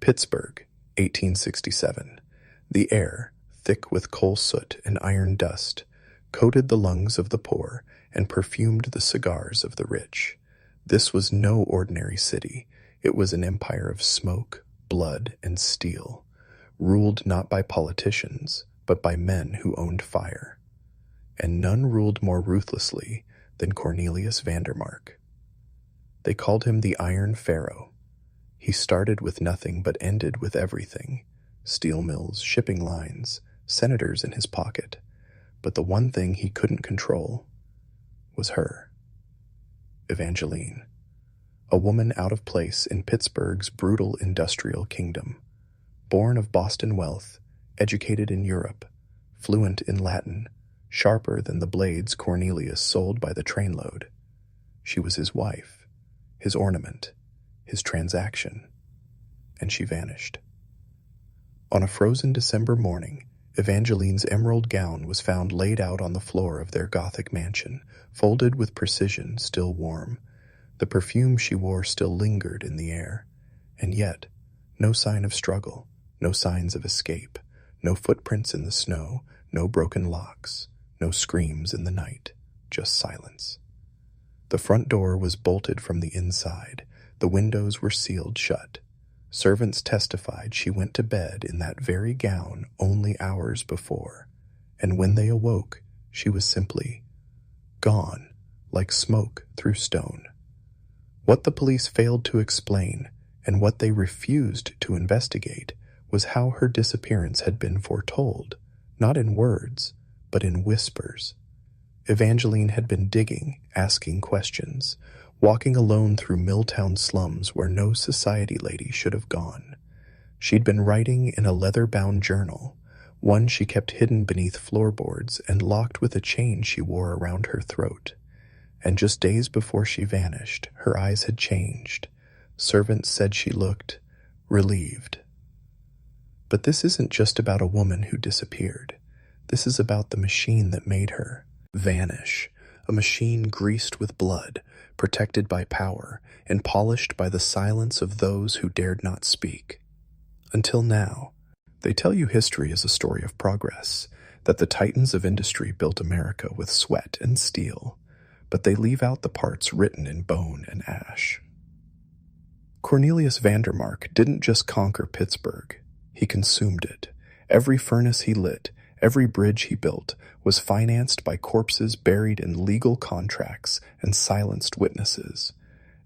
Pittsburgh, 1867. The air, thick with coal soot and iron dust, coated the lungs of the poor and perfumed the cigars of the rich. This was no ordinary city. It was an empire of smoke, blood, and steel, ruled not by politicians, but by men who owned fire. And none ruled more ruthlessly than Cornelius Vandemark. They called him the Iron Pharaoh. He started with nothing but ended with everything: steel mills, shipping lines, senators in his pocket. But the one thing he couldn't control was her. Evangeline, a woman out of place in Pittsburgh's brutal industrial kingdom. Born of Boston wealth, educated in Europe, fluent in Latin, sharper than the blades Cornelius sold by the trainload. She was his wife, his ornament, his transaction, and she vanished. On a frozen December morning, Evangeline's emerald gown was found laid out on the floor of their Gothic mansion, folded with precision, still warm. The perfume she wore still lingered in the air, and yet no sign of struggle, no signs of escape, no footprints in the snow, no broken locks, no screams in the night, just silence. The front door was bolted from the inside. The windows were sealed shut. Servants testified she went to bed in that very gown only hours before, and when they awoke, she was simply gone, like smoke through stone. What the police failed to explain, and what they refused to investigate, was how her disappearance had been foretold, not in words, but in whispers. Evangeline had been digging, asking questions, walking alone through Milltown slums where no society lady should have gone. She'd been writing in a leather-bound journal, one she kept hidden beneath floorboards and locked with a chain she wore around her throat. And just days before she vanished, her eyes had changed. Servants said she looked relieved. But this isn't just about a woman who disappeared. This is about the machine that made her vanish, a machine greased with blood, protected by power, and polished by the silence of those who dared not speak. Until now, they tell you history is a story of progress, that the titans of industry built America with sweat and steel, but they leave out the parts written in bone and ash. Cornelius Vandemark didn't just conquer Pittsburgh, he consumed it. Every furnace he lit, every bridge he built, was financed by corpses buried in legal contracts and silenced witnesses.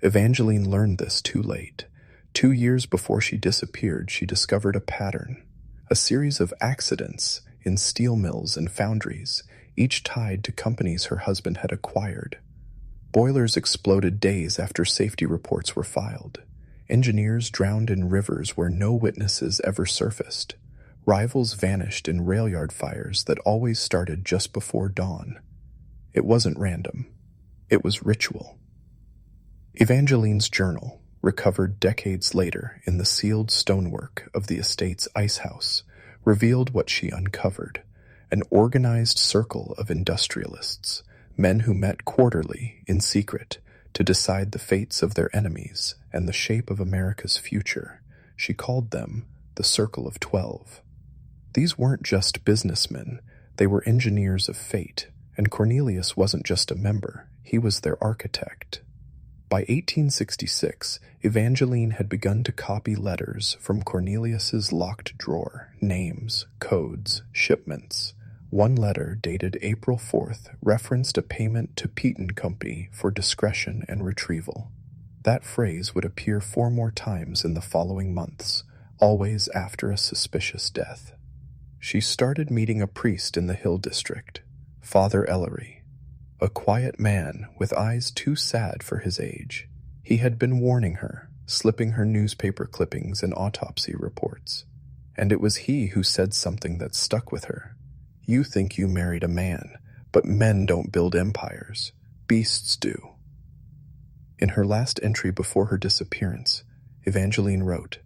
Evangeline learned this too late. 2 years before she disappeared, she discovered a pattern, a series of accidents in steel mills and foundries, each tied to companies her husband had acquired. Boilers exploded days after safety reports were filed. Engineers drowned in rivers where no witnesses ever surfaced. Rivals vanished in rail yard fires that always started just before dawn. It wasn't random. It was ritual. Evangeline's journal, recovered decades later in the sealed stonework of the estate's ice house, revealed what she uncovered: an organized circle of industrialists, men who met quarterly in secret to decide the fates of their enemies and the shape of America's future. She called them the Circle of 12. These weren't just businessmen, they were engineers of fate, and Cornelius wasn't just a member, he was their architect. By 1866, Evangeline had begun to copy letters from Cornelius's locked drawer, names, codes, shipments. One letter, dated April 4th, referenced a payment to Peyton Company for discretion and retrieval. That phrase would appear 4 more times in the following months, always after a suspicious death. She started meeting a priest in the Hill District, Father Ellery, a quiet man with eyes too sad for his age. He had been warning her, slipping her newspaper clippings and autopsy reports. And it was he who said something that stuck with her. "You think you married a man, but men don't build empires. Beasts do." In her last entry before her disappearance, Evangeline wrote,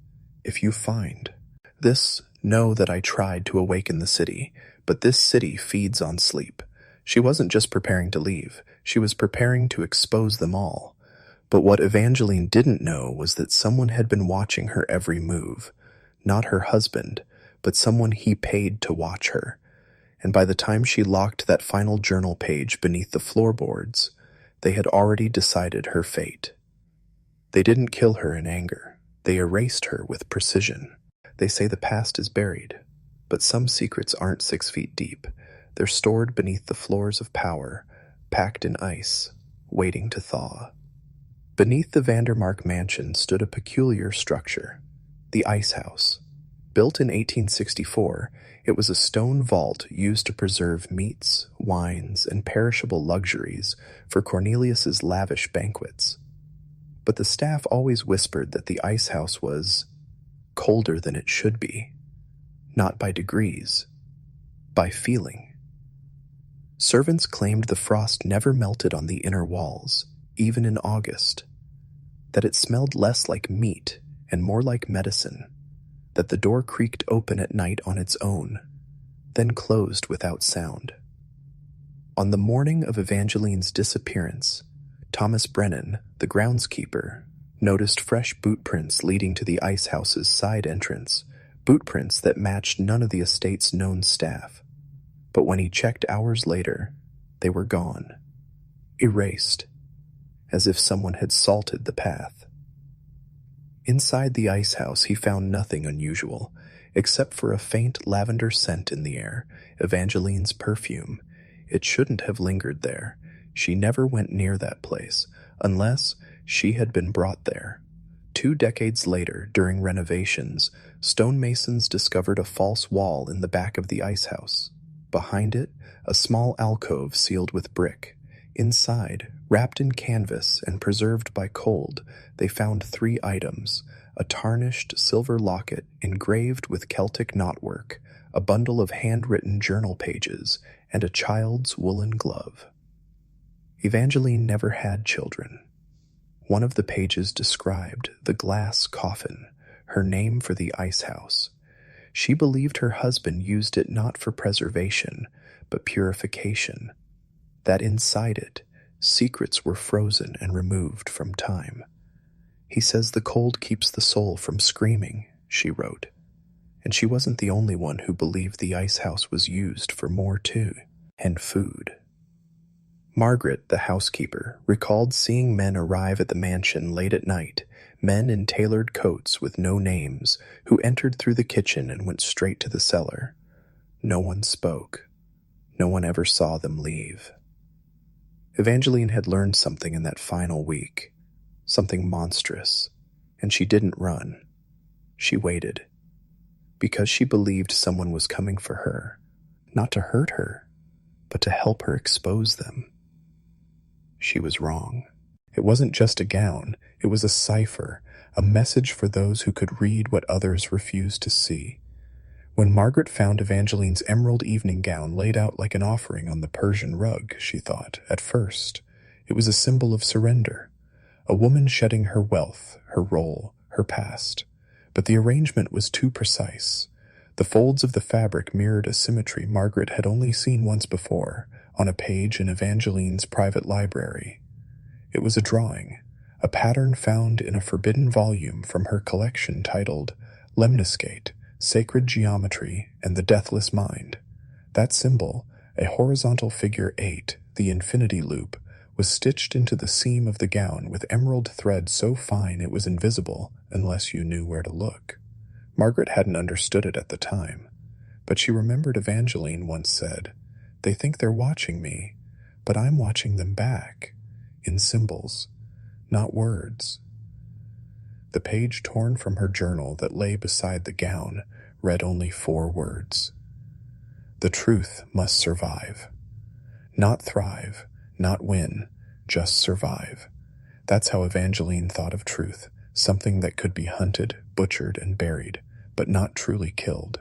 "If you find this, know that I tried to awaken the city, but this city feeds on sleep." She wasn't just preparing to leave, she was preparing to expose them all. But what Evangeline didn't know was that someone had been watching her every move, not her husband, but someone he paid to watch her. And by the time she locked that final journal page beneath the floorboards, they had already decided her fate. They didn't kill her in anger. They erased her with precision. They say the past is buried, but some secrets aren't 6 feet deep. They're stored beneath the floors of power, packed in ice, waiting to thaw. Beneath the Vandemark mansion stood a peculiar structure, the Ice House. Built in 1864, it was a stone vault used to preserve meats, wines, and perishable luxuries for Cornelius's lavish banquets. But the staff always whispered that the Ice House was colder than it should be, not by degrees, by feeling. Servants claimed the frost never melted on the inner walls, even in August, that it smelled less like meat and more like medicine, that the door creaked open at night on its own, then closed without sound. On the morning of Evangeline's disappearance, Thomas Brennan, the groundskeeper, noticed fresh boot prints leading to the ice house's side entrance, boot prints that matched none of the estate's known staff. But when he checked hours later, they were gone, erased, as if someone had salted the path. Inside the ice house, he found nothing unusual, except for a faint lavender scent in the air, Evangeline's perfume. It shouldn't have lingered there. She never went near that place, unless she had been brought there. 2 decades later, during renovations, stonemasons discovered a false wall in the back of the ice house. Behind it, a small alcove sealed with brick. Inside, wrapped in canvas and preserved by cold, they found 3 items: a tarnished silver locket engraved with Celtic knotwork, a bundle of handwritten journal pages, and a child's woolen glove. Evangeline never had children. One of the pages described the glass coffin, her name for the ice house. She believed her husband used it not for preservation, but purification, that inside it, secrets were frozen and removed from time. He says the cold keeps the soul from screaming, she wrote. And she wasn't the only one who believed the ice house was used for more too, and food. Margaret, the housekeeper, recalled seeing men arrive at the mansion late at night, men in tailored coats with no names, who entered through the kitchen and went straight to the cellar. No one spoke. No one ever saw them leave. Evangeline had learned something in that final week, something monstrous, and she didn't run. She waited, because she believed someone was coming for her, not to hurt her, but to help her expose them. She was wrong. It wasn't just a gown, it was a cipher, a message for those who could read what others refused to see. When Margaret found Evangeline's emerald evening gown laid out like an offering on the Persian rug, she thought, at first, it was a symbol of surrender, a woman shedding her wealth, her role, her past. But the arrangement was too precise. The folds of the fabric mirrored a symmetry Margaret had only seen once before, on a page in Evangeline's private library. It was a drawing, a pattern found in a forbidden volume from her collection titled Lemniscate, Sacred Geometry and the Deathless Mind. That symbol, a horizontal figure 8, the infinity loop, was stitched into the seam of the gown with emerald thread so fine it was invisible unless you knew where to look. Margaret hadn't understood it at the time, but she remembered Evangeline once said, "They think they're watching me, but I'm watching them back, in symbols, not words." The page torn from her journal that lay beside the gown read only 4 words. The truth must survive. Not thrive, not win, just survive. That's how Evangeline thought of truth, something that could be hunted, butchered, and buried, but not truly killed.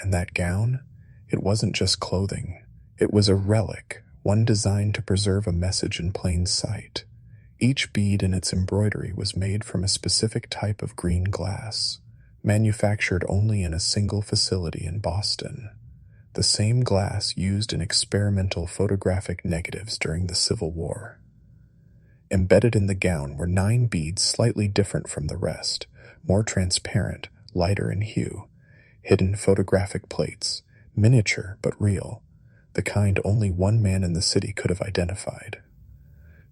And that gown? It wasn't just clothing. It was a relic, one designed to preserve a message in plain sight. Each bead in its embroidery was made from a specific type of green glass, manufactured only in a single facility in Boston. The same glass used in experimental photographic negatives during the Civil War. Embedded in the gown were 9 beads slightly different from the rest, more transparent, lighter in hue, hidden photographic plates, miniature but real, the kind only one man in the city could have identified.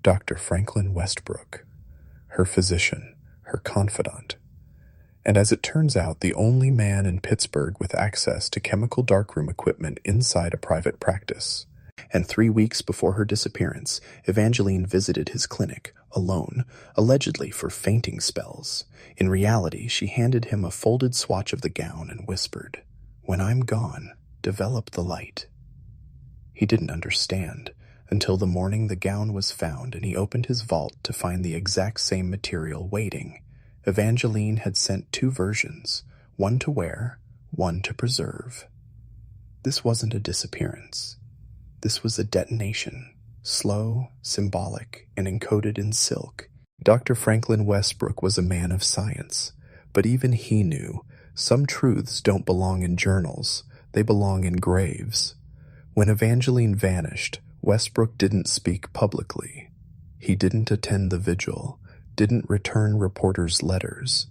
Dr. Franklin Westbrook, her physician, her confidant, and as it turns out, the only man in Pittsburgh with access to chemical darkroom equipment inside a private practice. And 3 weeks before her disappearance, Evangeline visited his clinic, alone, allegedly for fainting spells. In reality, she handed him a folded swatch of the gown and whispered, "When I'm gone, develop the light." He didn't understand, until the morning the gown was found and he opened his vault to find the exact same material waiting. Evangeline had sent 2 versions, one to wear, one to preserve. This wasn't a disappearance. This was a detonation, slow, symbolic, and encoded in silk. Dr. Franklin Westbrook was a man of science, but even he knew some truths don't belong in journals, they belong in graves. When Evangeline vanished, Westbrook didn't speak publicly. He didn't attend the vigil, didn't return reporters' letters.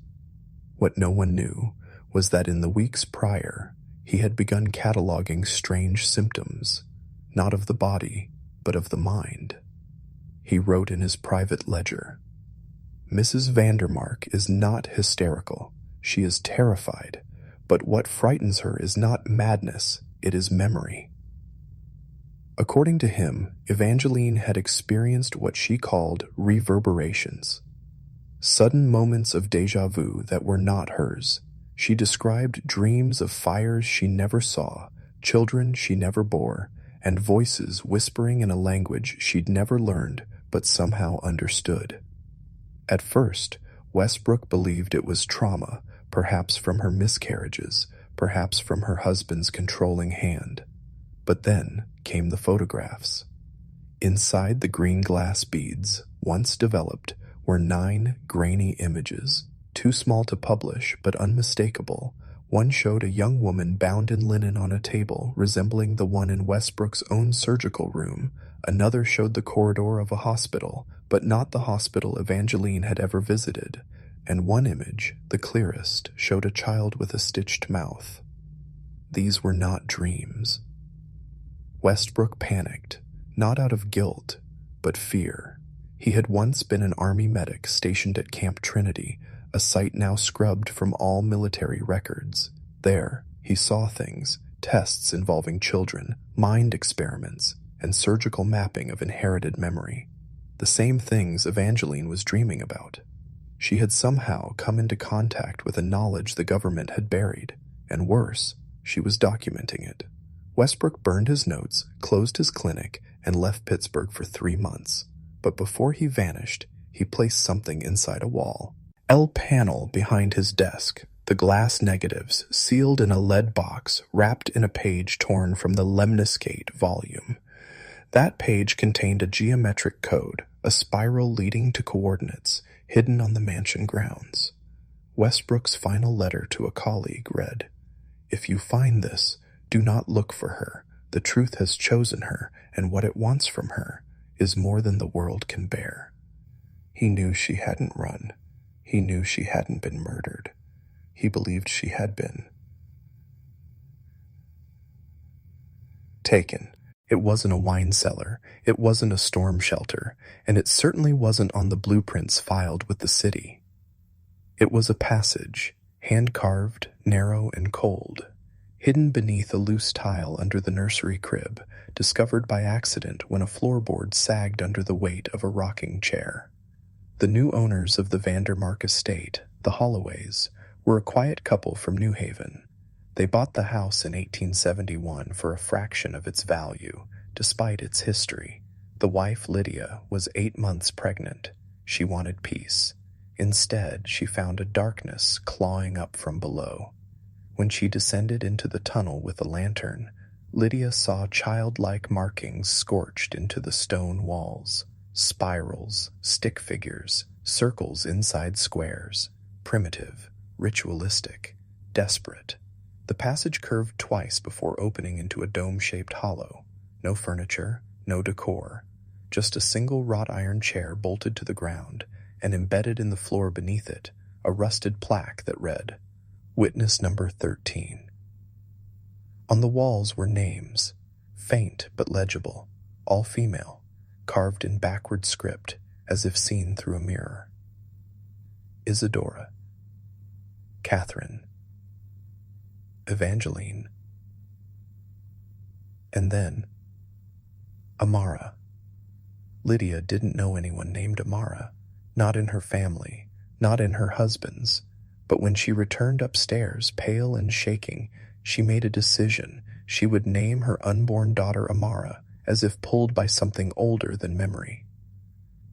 What no one knew was that in the weeks prior, he had begun cataloging strange symptoms, not of the body, but of the mind. He wrote in his private ledger, "Mrs. Vandemark is not hysterical. She is terrified, but what frightens her is not madness, it is memory." According to him, Evangeline had experienced what she called reverberations, sudden moments of déjà vu that were not hers. She described dreams of fires she never saw, children she never bore, and voices whispering in a language she'd never learned but somehow understood. At first, Westbrook believed it was trauma, perhaps from her miscarriages, perhaps from her husband's controlling hand. But then came the photographs. Inside the green glass beads, once developed, were 9 grainy images, too small to publish but unmistakable. One showed a young woman bound in linen on a table resembling the one in Westbrook's own surgical room. Another showed the corridor of a hospital, but not the hospital Evangeline had ever visited. And one image, the clearest, showed a child with a stitched mouth. These were not dreams. Westbrook panicked, not out of guilt, but fear. He had once been an army medic stationed at Camp Trinity, a site now scrubbed from all military records. There, he saw things, tests involving children, mind experiments, and surgical mapping of inherited memory. The same things Evangeline was dreaming about. She had somehow come into contact with a knowledge the government had buried, and worse, she was documenting it. Westbrook burned his notes, closed his clinic, and left Pittsburgh for 3 months. But before he vanished, he placed something inside a wall. L panel behind his desk, the glass negatives sealed in a lead box wrapped in a page torn from the Lemniscate volume. That page contained a geometric code, a spiral leading to coordinates, hidden on the mansion grounds. Westbrook's final letter to a colleague read, "If you find this, do not look for her. The truth has chosen her, and what it wants from her is more than the world can bear." He knew she hadn't run. He knew she hadn't been murdered. He believed she had been. Taken. It wasn't a wine cellar, it wasn't a storm shelter, and it certainly wasn't on the blueprints filed with the city. It was a passage, hand-carved, narrow, and cold, hidden beneath a loose tile under the nursery crib, discovered by accident when a floorboard sagged under the weight of a rocking chair. The new owners of the Vandemark estate, the Holloways, were a quiet couple from New Haven. They bought the house in 1871 for a fraction of its value, despite its history. The wife, Lydia, was 8 months pregnant. She wanted peace. Instead, she found a darkness clawing up from below. When she descended into the tunnel with a lantern, Lydia saw childlike markings scorched into the stone walls. Spirals, stick figures, circles inside squares, primitive, ritualistic, desperate. The passage curved twice before opening into a dome-shaped hollow. No furniture, no decor, just a single wrought iron chair bolted to the ground, and embedded in the floor beneath it, a rusted plaque that read, Witness number 13. On the walls were names, faint but legible, all female, carved in backward script as if seen through a mirror. Isadora, Catherine, Evangeline, and then Amara. Lydia didn't know anyone named Amara, not in her family, not in her husband's, but when she returned upstairs, pale and shaking, she made a decision. She would name her unborn daughter Amara, as if pulled by something older than memory.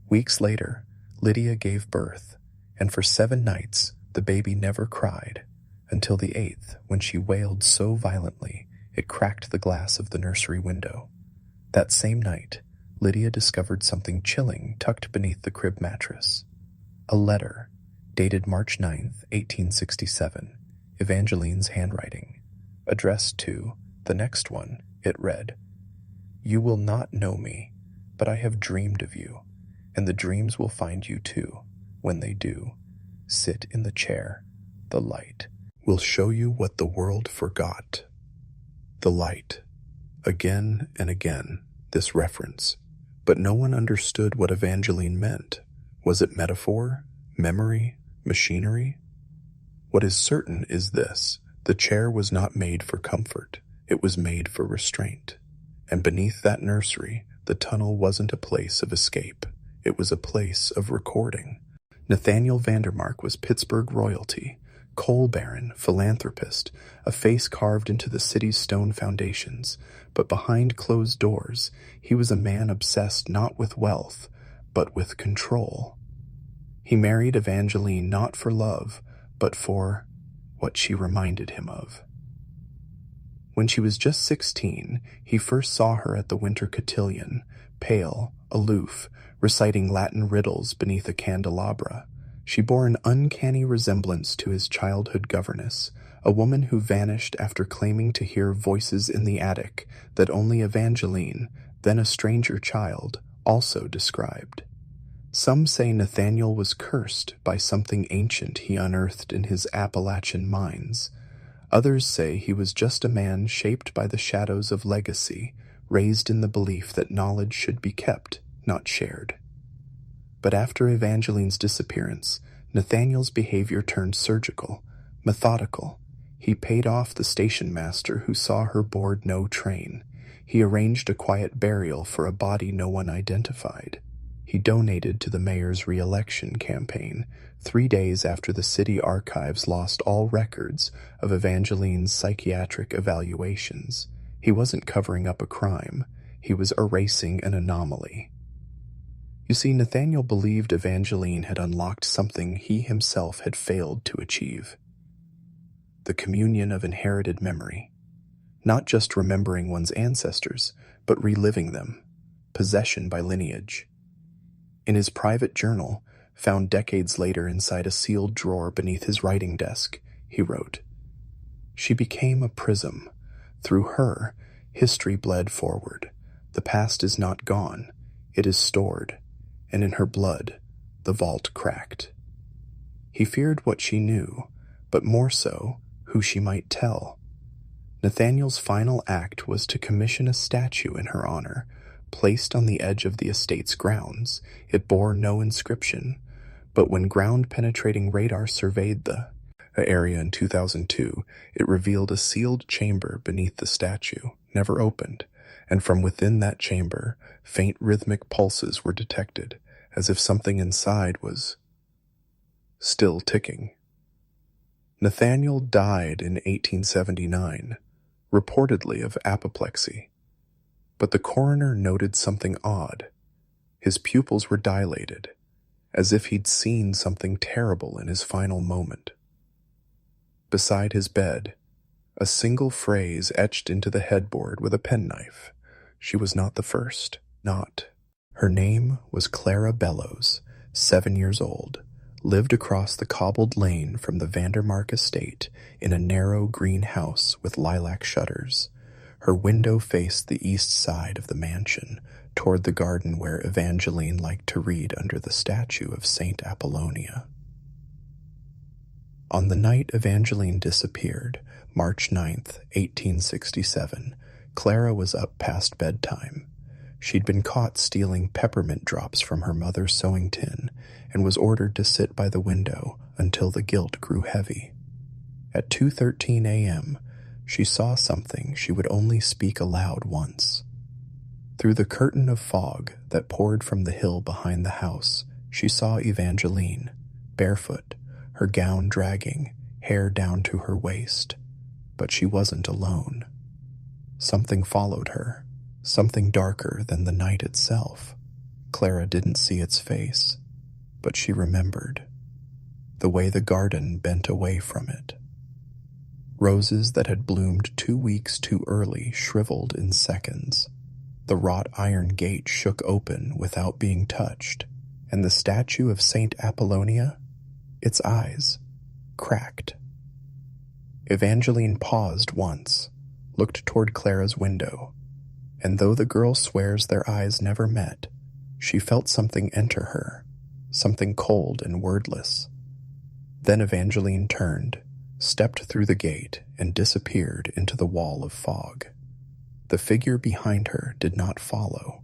Weeks later, Lydia gave birth, and for 7 nights the baby never cried, until the 8th, when she wailed so violently it cracked the glass of the nursery window. That same night, Lydia discovered something chilling tucked beneath the crib mattress. A letter, dated March 9th, 1867, Evangeline's handwriting. Addressed to the next one, it read, "You will not know me, but I have dreamed of you, and the dreams will find you too. When they do, sit in the chair. The light will show you what the world forgot." The light. Again and again, this reference. But no one understood what Evangeline meant. Was it metaphor, memory, machinery? What is certain is this: the chair was not made for comfort, it was made for restraint. And beneath that nursery, the tunnel wasn't a place of escape, it was a place of recording. Nathaniel Vandemark was Pittsburgh royalty, coal baron, philanthropist, a face carved into the city's stone foundations, but behind closed doors, he was a man obsessed not with wealth, but with control. He married Evangeline not for love, but for what she reminded him of. When she was just 16, he first saw her at the winter cotillion, pale, aloof, reciting Latin riddles beneath a candelabra. She bore an uncanny resemblance to his childhood governess, a woman who vanished after claiming to hear voices in the attic that only Evangeline, then a stranger child, also described. Some say Nathaniel was cursed by something ancient he unearthed in his Appalachian mines. Others say he was just a man shaped by the shadows of legacy, raised in the belief that knowledge should be kept, not shared. But after Evangeline's disappearance, Nathaniel's behavior turned surgical, methodical. He paid off the station master who saw her board no train. He arranged a quiet burial for a body no one identified. He donated to the mayor's re-election campaign 3 days after the city archives lost all records of Evangeline's psychiatric evaluations. He wasn't covering up a crime. He was erasing an anomaly. You see, Nathaniel believed Evangeline had unlocked something he himself had failed to achieve. The communion of inherited memory. Not just remembering one's ancestors, but reliving them. Possession by lineage. In his private journal, found decades later inside a sealed drawer beneath his writing desk, he wrote, "She became a prism. Through her, history bled forward. The past is not gone. It is stored. And in her blood, the vault cracked." He feared what she knew, but more so, who she might tell. Nathaniel's final act was to commission a statue in her honor, placed on the edge of the estate's grounds. It bore no inscription, but when ground-penetrating radar surveyed the area in 2002, it revealed a sealed chamber beneath the statue, never opened, and from within that chamber, faint rhythmic pulses were detected, as if something inside was still ticking. Nathaniel died in 1879, reportedly of apoplexy. But the coroner noted something odd. His pupils were dilated, as if he'd seen something terrible in his final moment. Beside his bed, a single phrase etched into the headboard with a penknife. She was not the first, not. Her name was Clara Bellows, 7 years old, lived across the cobbled lane from the Vandemark estate in a narrow green house with lilac shutters. Her window faced the east side of the mansion, toward the garden where Evangeline liked to read under the statue of Saint Apollonia. On the night Evangeline disappeared, March 9th, 1867, Clara was up past bedtime. She'd been caught stealing peppermint drops from her mother's sewing tin and was ordered to sit by the window until the guilt grew heavy. At 2:13 a.m., she saw something she would only speak aloud once. Through the curtain of fog that poured from the hill behind the house, she saw Evangeline, barefoot, her gown dragging, hair down to her waist. But she wasn't alone. Something followed her, something darker than the night itself. Clara didn't see its face, but she remembered. The way the garden bent away from it. Roses that had bloomed 2 weeks too early shriveled in seconds. The wrought iron gate shook open without being touched, and the statue of Saint Apollonia, its eyes, cracked. Evangeline paused once, looked toward Clara's window, and though the girl swears their eyes never met, she felt something enter her, something cold and wordless. Then Evangeline turned, stepped through the gate, and disappeared into the wall of fog. The figure behind her did not follow.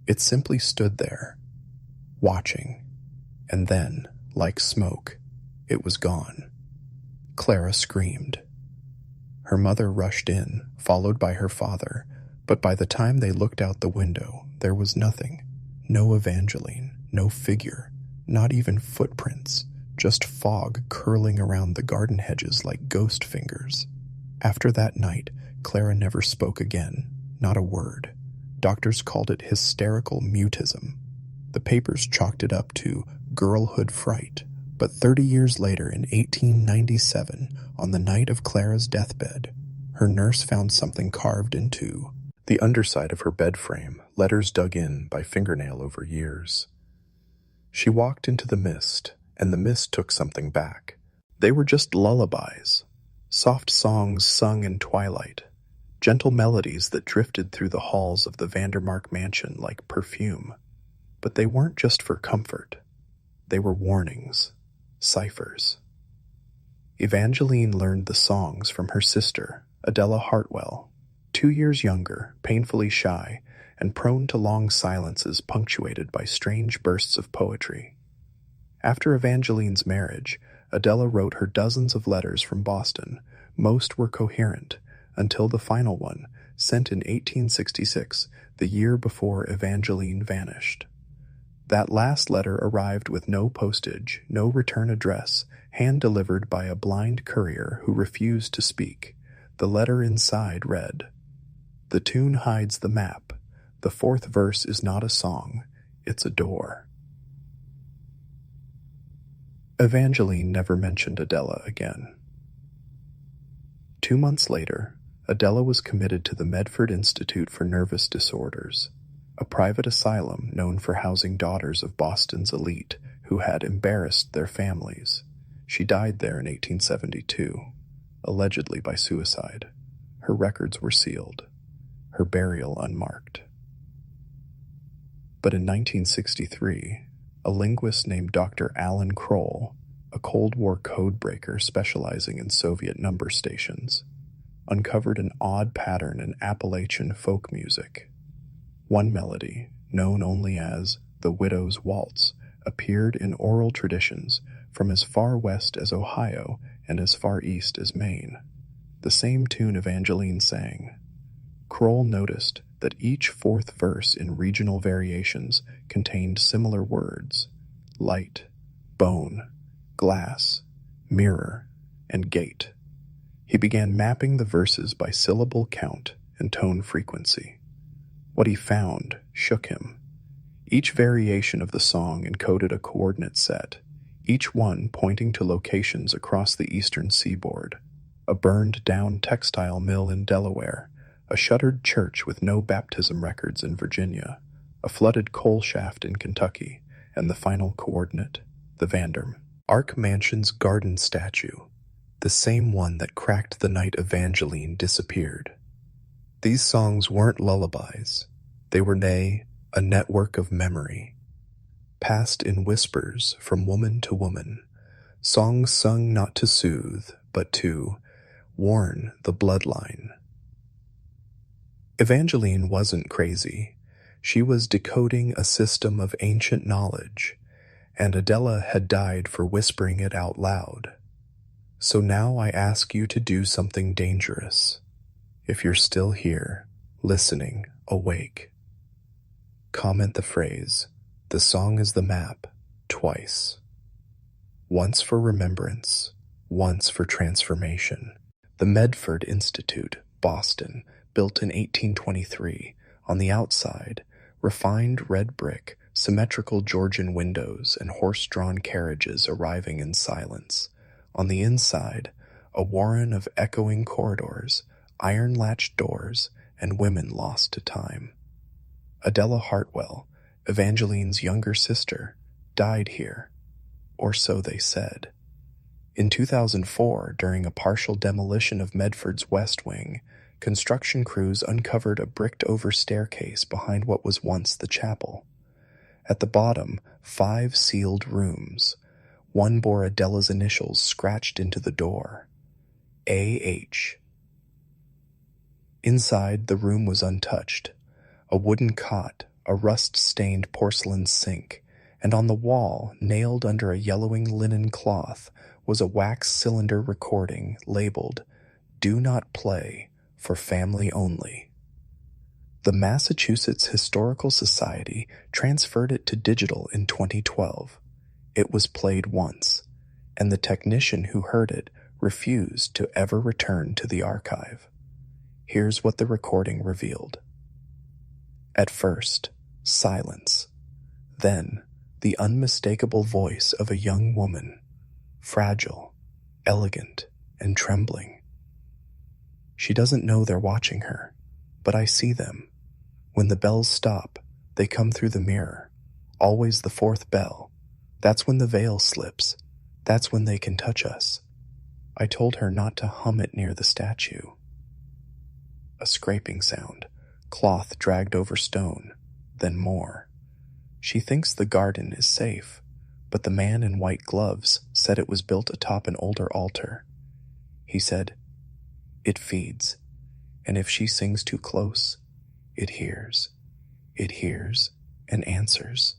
It simply stood there, watching, and then, like smoke, it was gone. Clara screamed. Her mother rushed in, followed by her father, but by the time they looked out the window, there was nothing. No Evangeline, no figure, not even footprints, just fog curling around the garden hedges like ghost fingers. After that night, Clara never spoke again, not a word. Doctors called it hysterical mutism. The papers chalked it up to girlhood fright. But 30 years later, in 1897, on the night of Clara's deathbed, her nurse found something carved into the underside of her bed frame, letters dug in by fingernail over years. She walked into the mist, and the mist took something back. They were just lullabies, soft songs sung in twilight, gentle melodies that drifted through the halls of the Vandemark mansion like perfume. But they weren't just for comfort. They were warnings, ciphers. Evangeline learned the songs from her sister, Adela Hartwell, 2 years younger, painfully shy, and prone to long silences punctuated by strange bursts of poetry. After Evangeline's marriage, Adela wrote her dozens of letters from Boston. Most were coherent, until the final one, sent in 1866, the year before Evangeline vanished. That last letter arrived with no postage, no return address, hand-delivered by a blind courier who refused to speak. The letter inside read, "The tune hides the map. The fourth verse is not a song, it's a door." Evangeline never mentioned Adela again. 2 months later, Adela was committed to the Medford Institute for Nervous Disorders, a private asylum known for housing daughters of Boston's elite who had embarrassed their families. She died there in 1872, allegedly by suicide. Her records were sealed, her burial unmarked. But in 1963, a linguist named Dr. Alan Kroll, a Cold War codebreaker specializing in Soviet number stations, uncovered an odd pattern in Appalachian folk music. One melody, known only as the Widow's Waltz, appeared in oral traditions from as far west as Ohio and as far east as Maine. The same tune Evangeline sang. Kroll noticed that each fourth verse in regional variations contained similar words: light, bone, glass, mirror, and gate. He began mapping the verses by syllable count and tone frequency. What he found shook him. Each variation of the song encoded a coordinate set, each one pointing to locations across the eastern seaboard: a burned-down textile mill in Delaware, a shuttered church with no baptism records in Virginia, a flooded coal shaft in Kentucky, and the final coordinate, the Vandemark Mansion's garden statue, the same one that cracked the night Evangeline disappeared. These songs weren't lullabies. They were, nay, a network of memory, passed in whispers from woman to woman, Songs sung not to soothe, but to warn the bloodline. Evangeline wasn't crazy. She was decoding a system of ancient knowledge, and Adela had died for whispering it out loud. So now I ask you to do something dangerous. If you're still here, listening, awake, comment the phrase, "The song is the map," twice. Once for remembrance, once for transformation. The Medford Institute, Boston, built in 1823, on the outside, refined red brick, symmetrical Georgian windows, and horse-drawn carriages arriving in silence. On the inside, a warren of echoing corridors, iron-latched doors, and women lost to time. Adela Hartwell, Evangeline's younger sister, died here, or so they said. In 2004, during a partial demolition of Medford's West Wing, construction crews uncovered a bricked-over staircase behind what was once the chapel. At the bottom, 5 sealed rooms. One bore Adela's initials scratched into the door. A.H. Inside, the room was untouched. A wooden cot, a rust-stained porcelain sink, and on the wall, nailed under a yellowing linen cloth, was a wax cylinder recording labeled, "Do not play, for family only." The Massachusetts Historical Society transferred it to digital in 2012. It was played once, and the technician who heard it refused to ever return to the archive. Here's what the recording revealed. At first, silence. Then, the unmistakable voice of a young woman, fragile, elegant, and trembling. She doesn't know they're watching her, but I see them. When the bells stop, they come through the mirror, always the 4th bell. That's when the veil slips. That's when they can touch us. I told her not to hum it near the statue. A scraping sound, cloth dragged over stone, then more. She thinks the garden is safe, but the man in white gloves said it was built atop an older altar. He said, "It feeds, and if she sings too close, it hears and answers."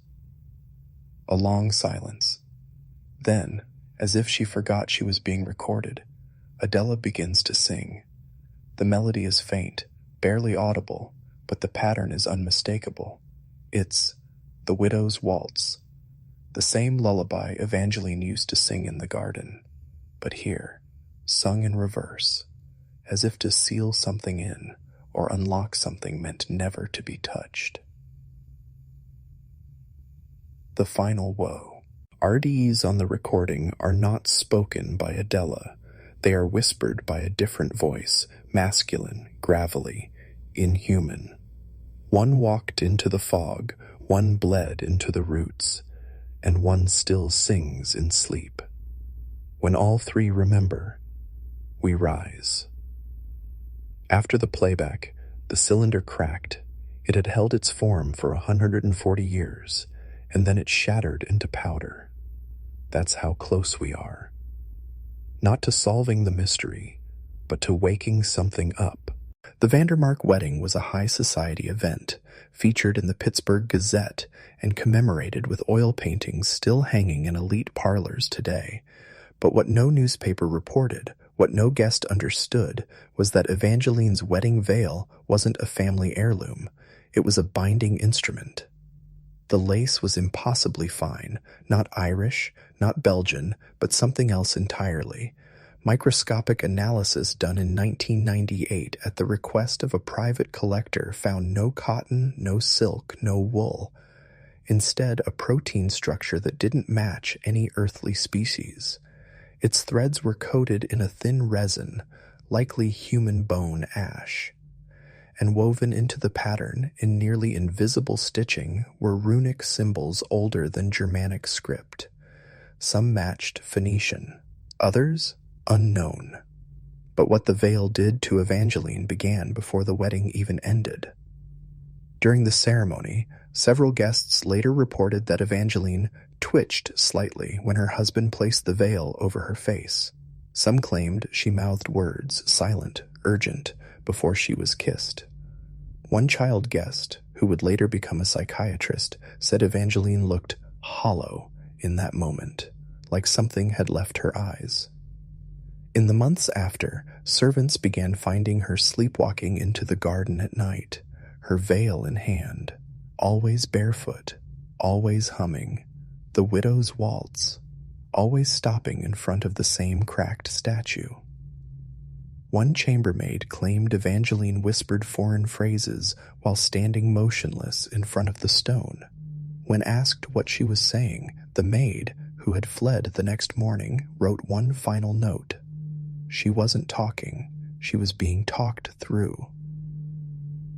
A long silence. Then, as if she forgot she was being recorded, Adela begins to sing. The melody is faint, barely audible, but the pattern is unmistakable. It's The Widow's Waltz, the same lullaby Evangeline used to sing in the garden, but here, sung in reverse, as if to seal something in or unlock something meant never to be touched. The final woe. RDEs on the recording are not spoken by Adela. They are whispered by a different voice, masculine, gravelly, inhuman. One walked into the fog, one bled into the roots, and one still sings in sleep. When all 3 remember, we rise. After the playback, the cylinder cracked. It had held its form for 140 years, and then it shattered into powder. That's how close we are. Not to solving the mystery, but to waking something up. The Vandemark wedding was a high society event, featured in the Pittsburgh Gazette and commemorated with oil paintings still hanging in elite parlors today. But what no newspaper reported, what no guest understood, was that Evangeline's wedding veil wasn't a family heirloom. It was a binding instrument. The lace was impossibly fine, not Irish, not Belgian, but something else entirely. Microscopic analysis done in 1998 at the request of a private collector found no cotton, no silk, no wool. Instead, a protein structure that didn't match any earthly species. Its threads were coated in a thin resin, likely human bone ash. And woven into the pattern, in nearly invisible stitching, were runic symbols older than Germanic script. Some matched Phoenician, others unknown. But what the veil did to Evangeline began before the wedding even ended. During the ceremony, several guests later reported that Evangeline twitched slightly when her husband placed the veil over her face. Some claimed she mouthed words, silent, urgent, before she was kissed. One child guest, who would later become a psychiatrist, said Evangeline looked hollow in that moment, like something had left her eyes. In the months after, servants began finding her sleepwalking into the garden at night, her veil in hand, always barefoot, always humming, the widow's waltz, always stopping in front of the same cracked statue. One chambermaid claimed Evangeline whispered foreign phrases while standing motionless in front of the stone. When asked what she was saying, the maid, who had fled the next morning, wrote one final note. She wasn't talking, she was being talked through.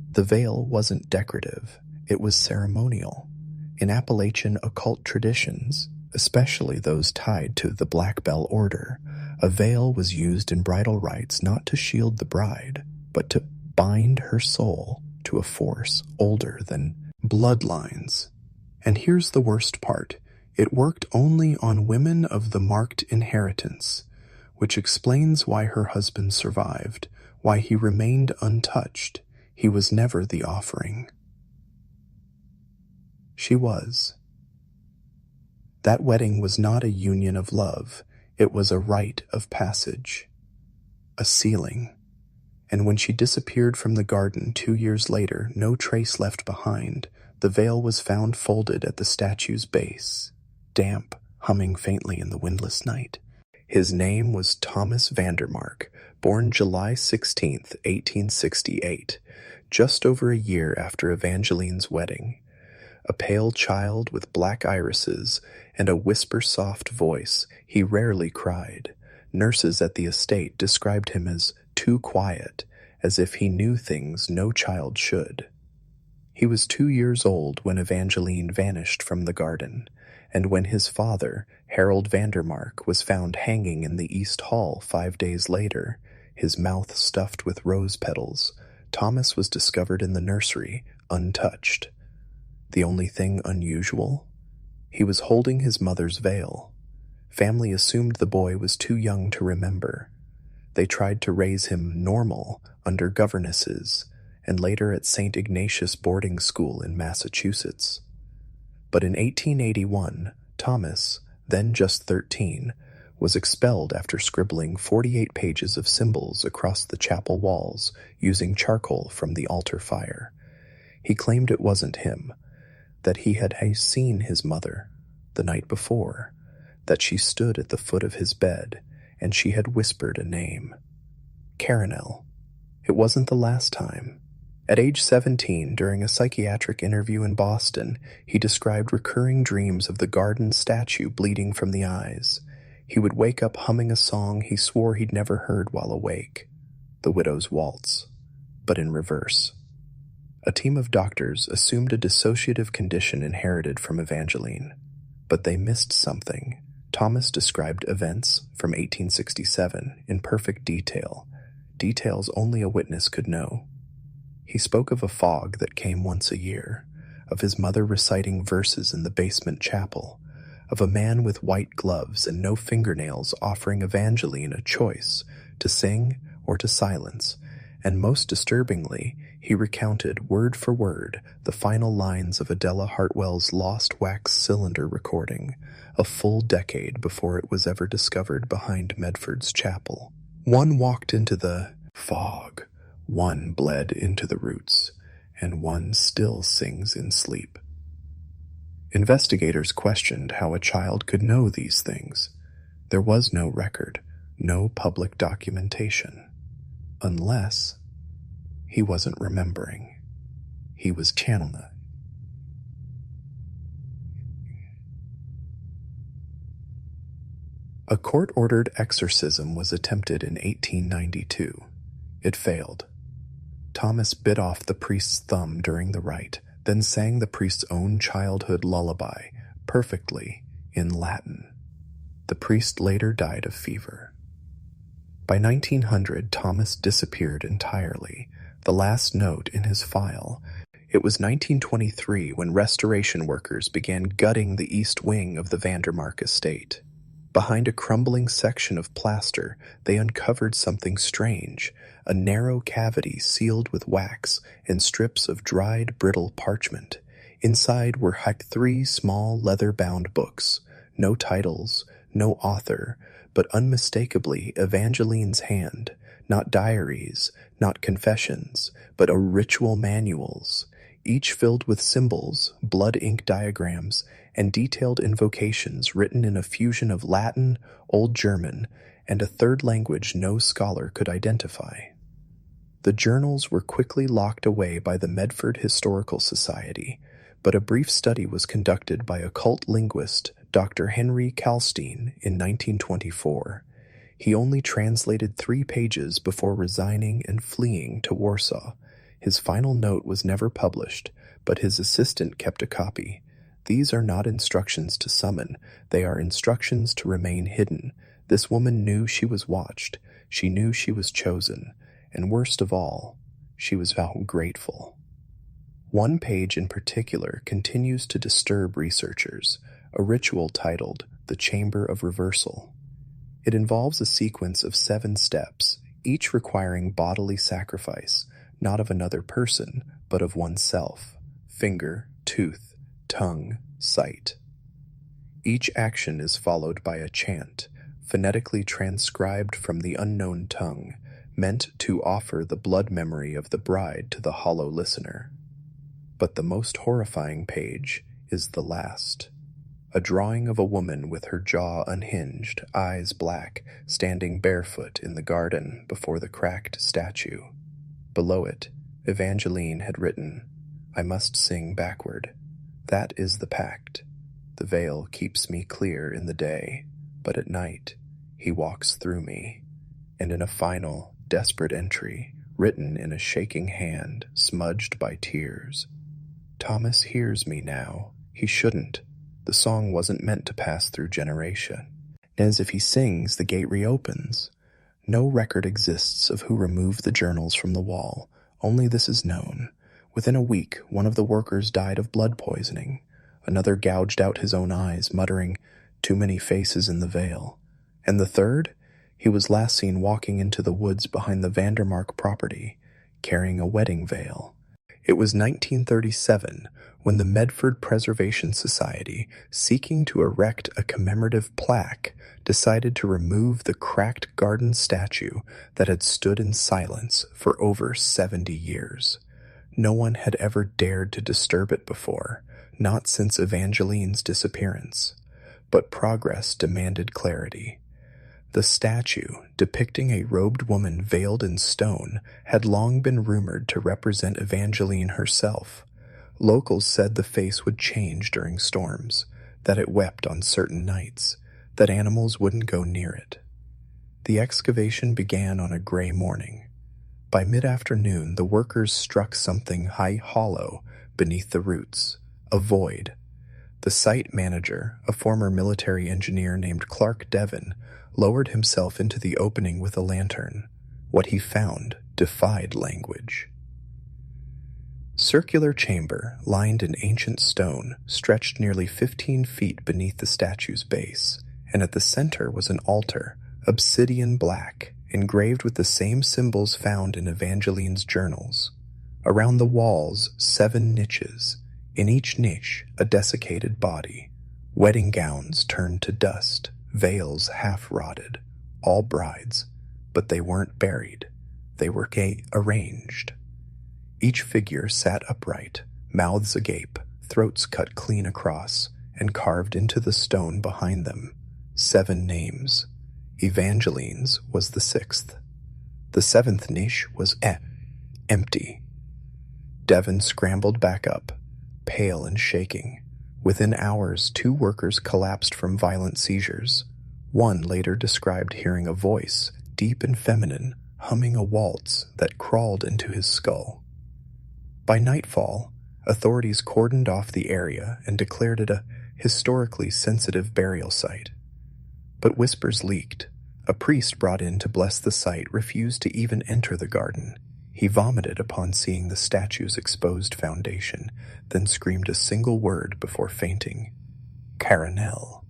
The veil wasn't decorative, it was ceremonial. In Appalachian occult traditions, especially those tied to the Black Bell Order, a veil was used in bridal rites not to shield the bride, but to bind her soul to a force older than bloodlines. And here's the worst part. It worked only on women of the marked inheritance, which explains why her husband survived, why he remained untouched. He was never the offering. She was. That wedding was not a union of love. It was a rite of passage, a sealing. And when she disappeared from the garden 2 years later, no trace left behind, the veil was found folded at the statue's base, damp, humming faintly in the windless night. His name was Thomas Vandemark, born July 16, 1868, just over a year after Evangeline's wedding. A pale child with black irises and a whisper-soft voice, he rarely cried. Nurses at the estate described him as too quiet, as if he knew things no child should. He was 2 years old when Evangeline vanished from the garden, and when his father, Harold Vandermark, was found hanging in the East Hall 5 days later, his mouth stuffed with rose petals, Thomas was discovered in the nursery, untouched. The only thing unusual? He was holding his mother's veil. Family assumed the boy was too young to remember. They tried to raise him normal under governesses, and later at St. Ignatius boarding school in Massachusetts. But in 1881, Thomas, then just 13, was expelled after scribbling 48 pages of symbols across the chapel walls using charcoal from the altar fire. He claimed it wasn't him, that he had seen his mother the night before, that she stood at the foot of his bed, and she had whispered a name. Carinel. It wasn't the last time. At age 17, during a psychiatric interview in Boston, he described recurring dreams of the garden statue bleeding from the eyes. He would wake up humming a song he swore he'd never heard while awake, the widow's waltz, but in reverse. A team of doctors assumed a dissociative condition inherited from Evangeline, but they missed something. Thomas described events from 1867 in perfect detail, details only a witness could know. He spoke of a fog that came once a year, of his mother reciting verses in the basement chapel, of a man with white gloves and no fingernails offering Evangeline a choice, to sing or to silence, and most disturbingly, he recounted word for word the final lines of Adela Hartwell's Lost Wax Cylinder recording, a full decade before it was ever discovered behind Medford's chapel. One walked into the fog, one bled into the roots, and one still sings in sleep. Investigators questioned how a child could know these things. There was no record, no public documentation. Unless he wasn't remembering. He was channeling. A court-ordered exorcism was attempted in 1892. It failed. Thomas bit off the priest's thumb during the rite, then sang the priest's own childhood lullaby, perfectly, in Latin. The priest later died of fever. By 1900, Thomas disappeared entirely. The last note in his file It was 1923 when restoration workers began gutting the east wing of the Vandemark estate. Behind a crumbling section of plaster, they uncovered something strange, a narrow cavity sealed with wax and strips of dried, brittle parchment. Inside were 3 small leather-bound books, no titles, no author, but unmistakably Evangeline's hand, not diaries, not confessions, but ritual manuals, each filled with symbols, blood ink diagrams, and detailed invocations written in a fusion of Latin, Old German, and a third language no scholar could identify. The journals were quickly locked away by the Medford Historical Society, but a brief study was conducted by occult linguist Dr. Henry Kalstein in 1924. He only translated 3 pages before resigning and fleeing to Warsaw. His final note was never published, but his assistant kept a copy. These are not instructions to summon, they are instructions to remain hidden. This woman knew she was watched, she knew she was chosen, and worst of all, she was grateful. One page in particular continues to disturb researchers, a ritual titled The Chamber of Reversal. It involves a sequence of 7 steps, each requiring bodily sacrifice, not of another person, but of oneself: finger, tooth, tongue, sight. Each action is followed by a chant, phonetically transcribed from the unknown tongue, meant to offer the blood memory of the bride to the hollow listener. But the most horrifying page is the last. A drawing of a woman with her jaw unhinged, eyes black, standing barefoot in the garden before the cracked statue. Below it, Evangeline had written, "I must sing backward. That is the pact. The veil keeps me clear in the day, but at night he walks through me." And in a final, desperate entry, written in a shaking hand, smudged by tears, "Thomas hears me now. He shouldn't. The song wasn't meant to pass through generation. As if he sings, the gate reopens." No record exists of who removed the journals from the wall. Only this is known. Within a week, one of the workers died of blood poisoning. Another gouged out his own eyes, muttering, "Too many faces in the veil." And the third? He was last seen walking into the woods behind the Vandemark property, carrying a wedding veil. It was 1937 when the Medford Preservation Society, seeking to erect a commemorative plaque, decided to remove the cracked garden statue that had stood in silence for over 70 years. No one had ever dared to disturb it before, not since Evangeline's disappearance. But progress demanded clarity. The statue, depicting a robed woman veiled in stone, had long been rumored to represent Evangeline herself. Locals said the face would change during storms, that it wept on certain nights, that animals wouldn't go near it. The excavation began on a gray morning. By mid-afternoon, the workers struck something hollow beneath the roots, a void. The site manager, a former military engineer named Clark Devon, lowered himself into the opening with a lantern. What he found defied language. Circular chamber, lined in ancient stone, stretched nearly 15 feet beneath the statue's base, and at the center was an altar, obsidian black, engraved with the same symbols found in Evangeline's journals. Around the walls, 7 niches. In each niche, a desiccated body. Wedding gowns turned to dust, veils half-rotted, all brides, but they weren't buried. They were arranged. Each figure sat upright, mouths agape, throats cut clean across, and carved into the stone behind them. 7 names. Evangeline's was the 6th. The 7th niche was empty. Devon scrambled back up, pale and shaking. Within hours, 2 workers collapsed from violent seizures. One later described hearing a voice, deep and feminine, humming a waltz that crawled into his skull. By nightfall, authorities cordoned off the area and declared it a historically sensitive burial site. But whispers leaked. A priest brought in to bless the site refused to even enter the garden. He vomited upon seeing the statue's exposed foundation, then screamed a single word before fainting. Caranel.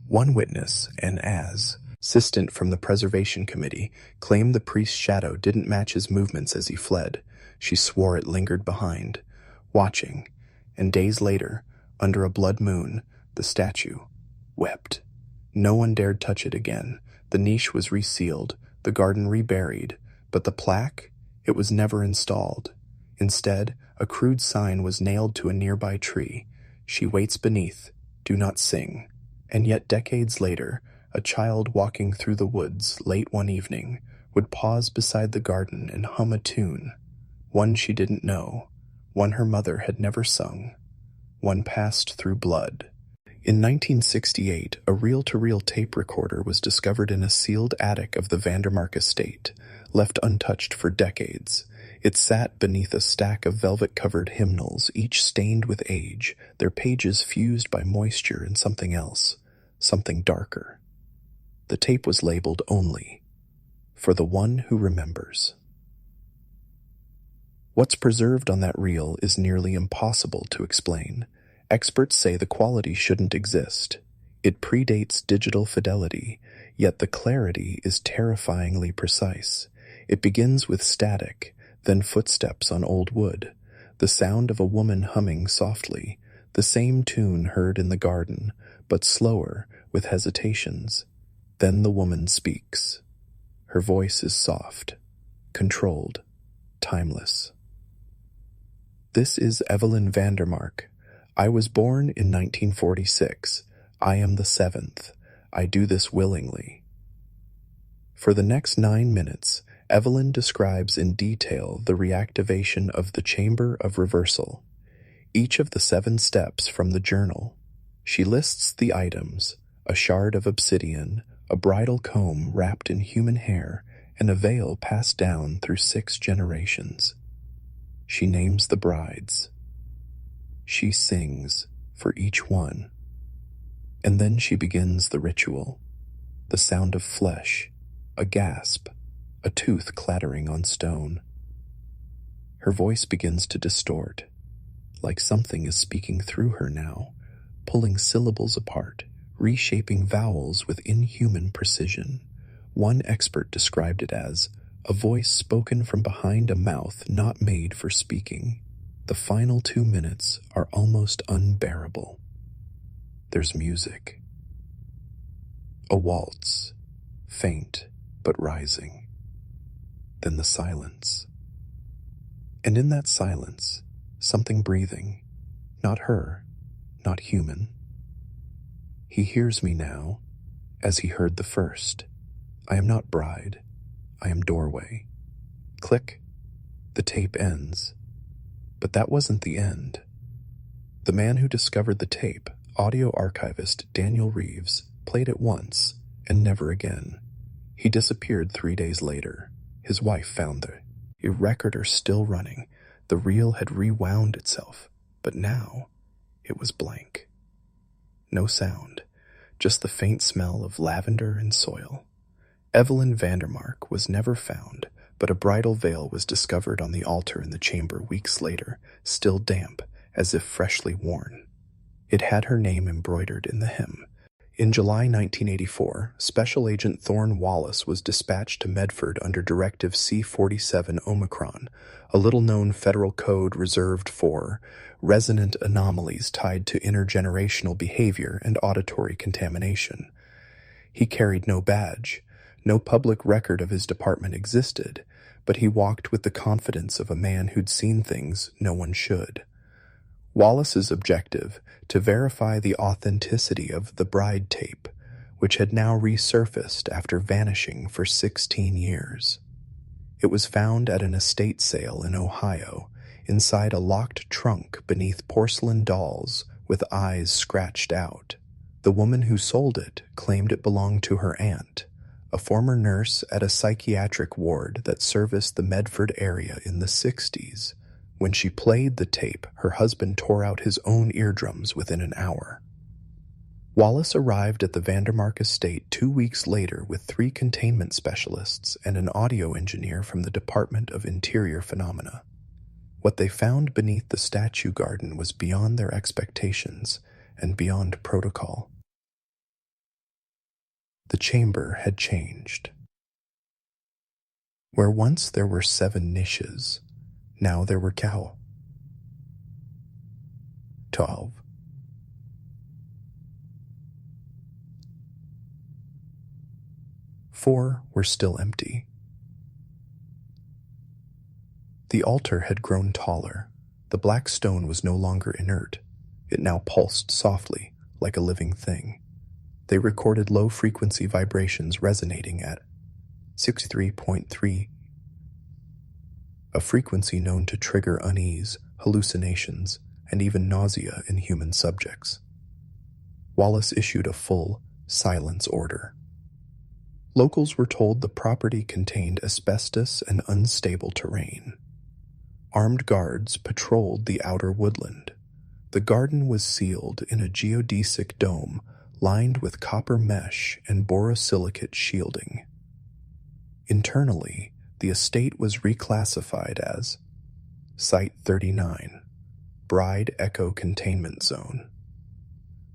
One witness, an assistant from the preservation committee, claimed the priest's shadow didn't match his movements as he fled. She swore it lingered behind, watching, and days later, under a blood moon, the statue wept. No one dared touch it again. The niche was resealed, the garden reburied, but the plaque, it was never installed. Instead, a crude sign was nailed to a nearby tree. She waits beneath, do not sing. And yet decades later, a child walking through the woods late one evening would pause beside the garden and hum a tune, one she didn't know, one her mother had never sung, one passed through blood. In 1968, a reel-to-reel tape recorder was discovered in a sealed attic of the Vandemark estate, left untouched for decades. It sat beneath a stack of velvet-covered hymnals, each stained with age, their pages fused by moisture and something else, something darker. The tape was labeled only, "For the one who remembers." What's preserved on that reel is nearly impossible to explain. Experts say the quality shouldn't exist. It predates digital fidelity, yet the clarity is terrifyingly precise. It begins with static, then footsteps on old wood, the sound of a woman humming softly, the same tune heard in the garden, but slower, with hesitations. Then the woman speaks. Her voice is soft, controlled, timeless. This is Evangeline Vandemark. I was born in 1946. I am the seventh. I do this willingly. For the next 9 minutes, Evelyn describes in detail the reactivation of the chamber of reversal, each of the 7 steps from the journal. She lists the items: a shard of obsidian, a bridal comb wrapped in human hair, and a veil passed down through 6 generations. She names the brides. She sings for each one. And then she begins the ritual. The sound of flesh, a gasp, a tooth clattering on stone. Her voice begins to distort, like something is speaking through her now, pulling syllables apart, reshaping vowels with inhuman precision. One expert described it as a voice spoken from behind a mouth not made for speaking. The final 2 minutes are almost unbearable. There's music. A waltz, faint but rising. Then the silence. And in that silence, something breathing. Not her, not human. He hears me now, as he heard the first. I am not bride. I am doorway. Click. The tape ends. But that wasn't the end. The man who discovered the tape, audio archivist Daniel Reeves, played it once and never again. He disappeared 3 days later. His wife found the recorder still running. The reel had rewound itself, but now it was blank. No sound, just the faint smell of lavender and soil. Evangeline Vandemark was never found, but a bridal veil was discovered on the altar in the chamber weeks later, still damp, as if freshly worn. It had her name embroidered in the hem. In July 1984, Special Agent Thorne Wallace was dispatched to Medford under Directive C-47 Omicron, a little-known federal code reserved for resonant anomalies tied to intergenerational behavior and auditory contamination. He carried no badge. No public record of his department existed, but he walked with the confidence of a man who'd seen things no one should. Wallace's objective, to verify the authenticity of the bride tape, which had now resurfaced after vanishing for 16 years. It was found at an estate sale in Ohio, inside a locked trunk beneath porcelain dolls with eyes scratched out. The woman who sold it claimed it belonged to her aunt, a former nurse at a psychiatric ward that serviced the Medford area in the 60s. When she played the tape, her husband tore out his own eardrums within an hour. Wallace arrived at the Vandemark estate 2 weeks later with 3 containment specialists and an audio engineer from the Department of Interior Phenomena. What they found beneath the statue garden was beyond their expectations and beyond protocol. The chamber had changed. Where once there were 7 niches, now there were 12. 4 were still empty. The altar had grown taller. The black stone was no longer inert. It now pulsed softly, like a living thing. They recorded low-frequency vibrations resonating at 63.3, a frequency known to trigger unease, hallucinations, and even nausea in human subjects. Wallace issued a full silence order. Locals were told the property contained asbestos and unstable terrain. Armed guards patrolled the outer woodland. The garden was sealed in a geodesic dome lined with copper mesh and borosilicate shielding. Internally, the estate was reclassified as Site 39, Bride Echo Containment Zone.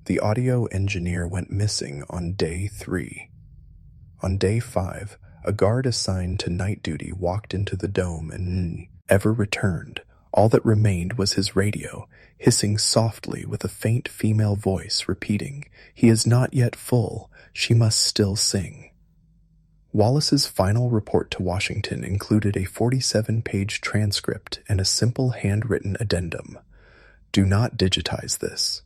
The audio engineer went missing on day 3. On day 5, a guard assigned to night duty walked into the dome and never returned. All that remained was his radio, hissing softly with a faint female voice repeating, "He is not yet full, she must still sing." Wallace's final report to Washington included a 47-page transcript and a simple handwritten addendum. "Do not digitize this."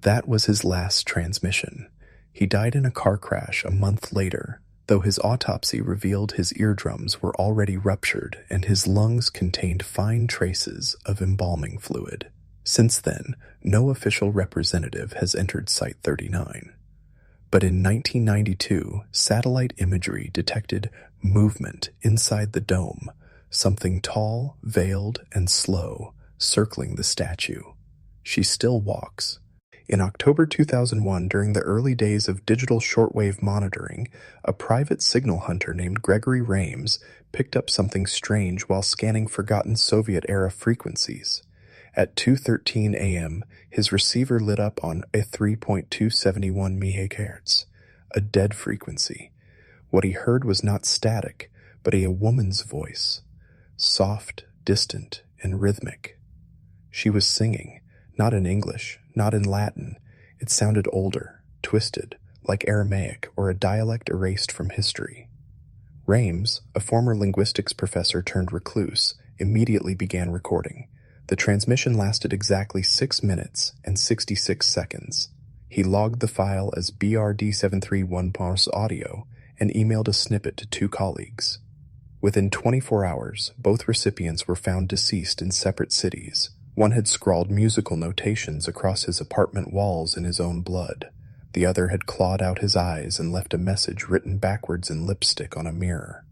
That was his last transmission. He died in a car crash a month later, though his autopsy revealed his eardrums were already ruptured and his lungs contained fine traces of embalming fluid. Since then, no official representative has entered Site 39. But in 1992, satellite imagery detected movement inside the dome, something tall, veiled, and slow, circling the statue. She still walks. In October 2001, during the early days of digital shortwave monitoring, a private signal hunter named Gregory Rames picked up something strange while scanning forgotten Soviet-era frequencies. At 2:13 a.m., his receiver lit up on a 3.271 MHz, a dead frequency. What he heard was not static, but a woman's voice, soft, distant, and rhythmic. She was singing, not in English, not in Latin. It sounded older, twisted, like Aramaic or a dialect erased from history. Rames, a former linguistics professor turned recluse, immediately began recording. The transmission lasted exactly 6 minutes and 66 seconds. He logged the file as BRD731 audio and emailed a snippet to 2 colleagues. Within 24 hours, both recipients were found deceased in separate cities. One had scrawled musical notations across his apartment walls in his own blood. The other had clawed out his eyes and left a message written backwards in lipstick on a mirror.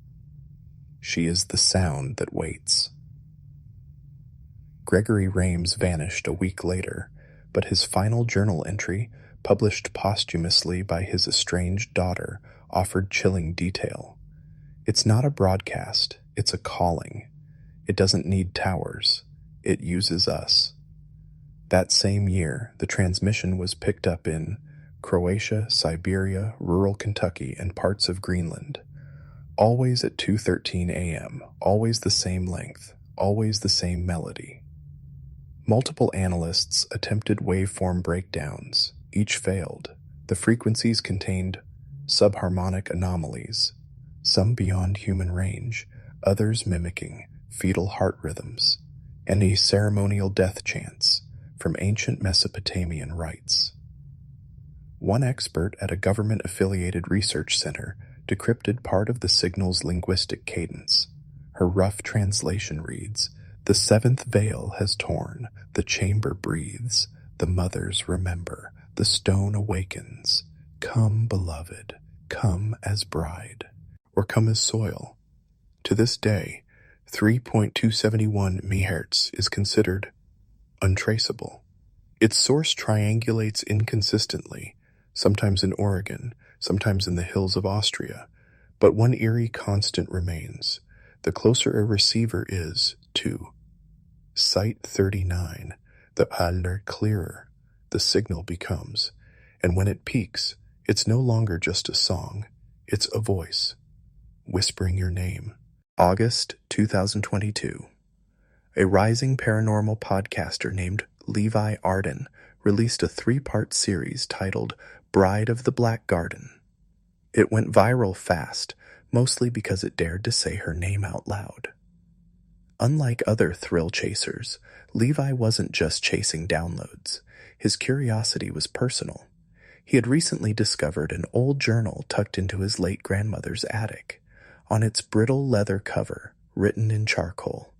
"She is the sound that waits." Gregory Rames vanished a week later, but his final journal entry, published posthumously by his estranged daughter, offered chilling detail. "It's not a broadcast, it's a calling. It doesn't need towers. It uses us." That same year, the transmission was picked up in Croatia, Siberia, rural Kentucky, and parts of Greenland. Always at 2:13 a.m., always the same length, always the same melody. Multiple analysts attempted waveform breakdowns. Each failed. The frequencies contained subharmonic anomalies, some beyond human range, others mimicking fetal heart rhythms, and a ceremonial death chants from ancient Mesopotamian rites. One expert at a government-affiliated research center decrypted part of the signal's linguistic cadence. Her rough translation reads, "The 7th veil has torn, the chamber breathes, the mothers remember, the stone awakens. Come, beloved, come as bride, or come as soil." To this day, 3.271 MHz is considered untraceable. Its source triangulates inconsistently, sometimes in Oregon, sometimes in the hills of Austria, but one eerie constant remains. The closer a receiver is to Site 39, the alder clearer the signal becomes, and when it peaks, it's no longer just a song, it's a voice, whispering your name. August 2022. A rising paranormal podcaster named Levi Arden released a 3-part series titled Bride of the Black Garden. It went viral fast, mostly because it dared to say her name out loud. Unlike other thrill chasers, Levi wasn't just chasing downloads. His curiosity was personal. He had recently discovered an old journal tucked into his late grandmother's attic. On its brittle leather cover, written in charcoal,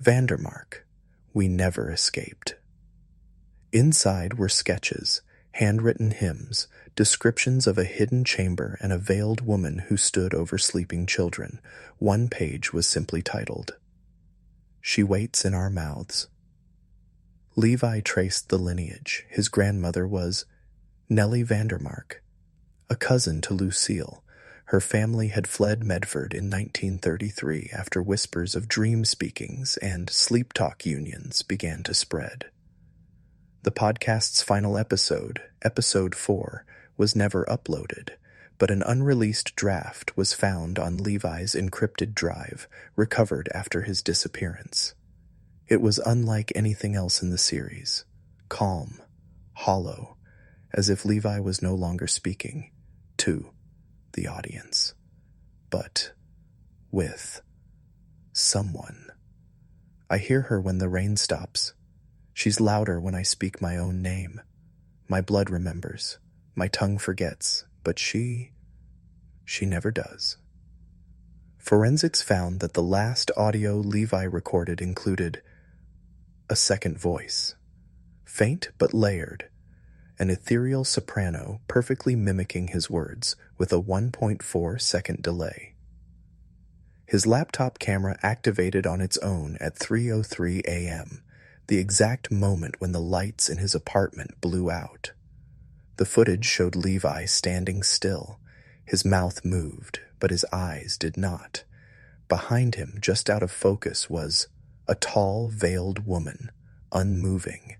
Vandemark, we never escaped. Inside were sketches, handwritten hymns, descriptions of a hidden chamber and a veiled woman who stood over sleeping children. One page was simply titled, She Waits in Our Mouths. Levi traced the lineage. His grandmother was Nellie Vandemark, a cousin to Lucille. Her family had fled Medford in 1933 after whispers of dream speakings and sleep talk unions began to spread. The podcast's final episode, Episode 4, was never uploaded, but an unreleased draft was found on Levi's encrypted drive, recovered after his disappearance. It was unlike anything else in the series, calm, hollow, as if Levi was no longer speaking to the audience, but with someone. I hear her when the rain stops. She's louder when I speak my own name. My blood remembers, my tongue forgets, but she never does. Forensics found that the last audio Levi recorded included a second voice, faint but layered, an ethereal soprano perfectly mimicking his words with a 1.4-second delay. His laptop camera activated on its own at 3:03 a.m., the exact moment when the lights in his apartment blew out. The footage showed Levi standing still. His mouth moved, but his eyes did not. Behind him, just out of focus, was a tall, veiled woman, unmoving,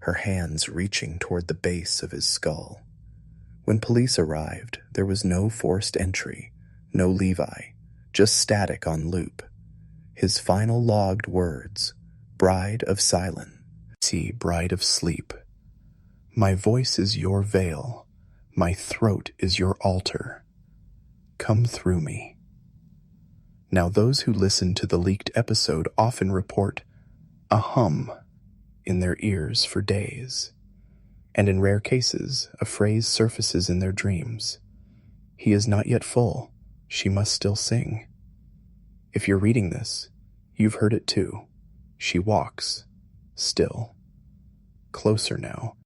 her hands reaching toward the base of his skull. When police arrived, there was no forced entry, no Levi, just static on loop. His final logged words, Bride of Silence, see Bride of Sleep. My voice is your veil, my throat is your altar. Come through me. Now those who listen to the leaked episode often report a hum in their ears for days, and in rare cases, a phrase surfaces in their dreams. He is not yet full, she must still sing. If you're reading this, you've heard it too. She walks, still, closer now,